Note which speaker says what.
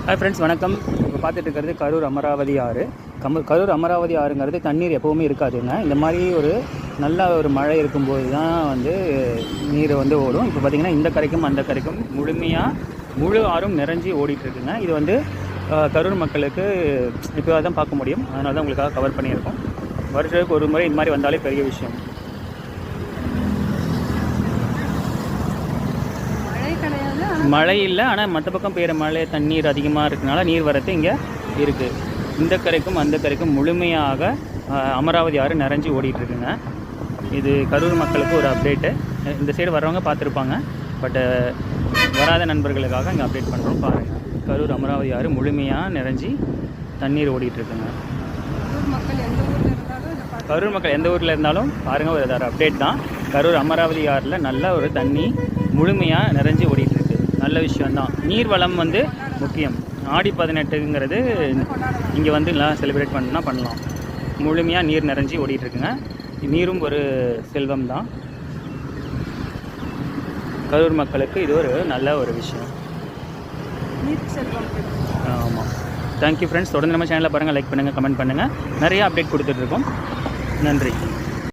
Speaker 1: Hi friends, வணக்கம். இப்போ பார்த்துட்டு இருக்கிறது கரூர் அமராவதி ஆறு. கரூர் அமராவதி ஆறுங்கிறது தண்ணீர் எப்போவுமே இருக்காதுங்க. இந்த மாதிரி ஒரு நல்ல ஒரு மழை இருக்கும்போது தான் நீர் ஓடும். இப்போ பார்த்திங்கன்னா இந்த கரைக்கும் அந்த கரைக்கும் முழு ஆறும் நிறைஞ்சி ஓடிட்டுருக்குங்க. இது கரூர் மக்களுக்கு இப்போ தான் பார்க்க முடியும். அதனால தான் உங்களுக்காக கவர் பண்ணியிருக்கோம். வருஷத்துக்கு ஒரு முறை இந்த மாதிரி வந்தாலே பெரிய விஷயம். மழை இல்லை, ஆனால் மற்ற பக்கம் பெய்கிற மழை தண்ணீர் அதிகமாக இருக்கனால நீர் வரத்து இங்கே இருக்குது. இந்த கரைக்கும் அந்த கரைக்கும் முழுமையாக அமராவதி ஆறு நிறைஞ்சி ஓடிட்டுருக்குங்க. இது கரூர் மக்களுக்கு ஒரு அப்டேட்டு. இந்த சைடு வர்றவங்க பார்த்துருப்பாங்க, பட் வராத நண்பர்களுக்காக இங்கே அப்டேட் பண்ணுறோம். பாருங்கள், கரூர் அமராவதி ஆறு முழுமையாக நிறைஞ்சி தண்ணீர் ஓடிட்டுருக்குங்க. கரூர் மக்கள் எந்த ஊரில் இருந்தாலும் பாருங்கள், ஒரு அப்டேட் தான். கரூர் அமராவதி ஆறில் நல்ல ஒரு தண்ணி முழுமையாக நிறைஞ்சி ஓடிட்டுருக்கு. நல்ல விஷயந்தான். நீர் வளம் முக்கியம். ஆடி 18ங்கிறது இங்கே எல்லாம் செலிப்ரேட் பண்ணலாம். முழுமையாக நீர் நிறைஞ்சி ஓடிட்டுருக்குங்க. நீரும் ஒரு செல்வம் தான். கரூர் மக்களுக்கு இது ஒரு நல்ல ஒரு விஷயம். ஆமாம். Thank you friends. தொடர்ந்து நம்ம சேனலில் பாருங்கள், லைக் பண்ணுங்கள், கமெண்ட் பண்ணுங்கள். நிறைய அப்டேட் கொடுத்துட்ருக்கோம். நன்றி.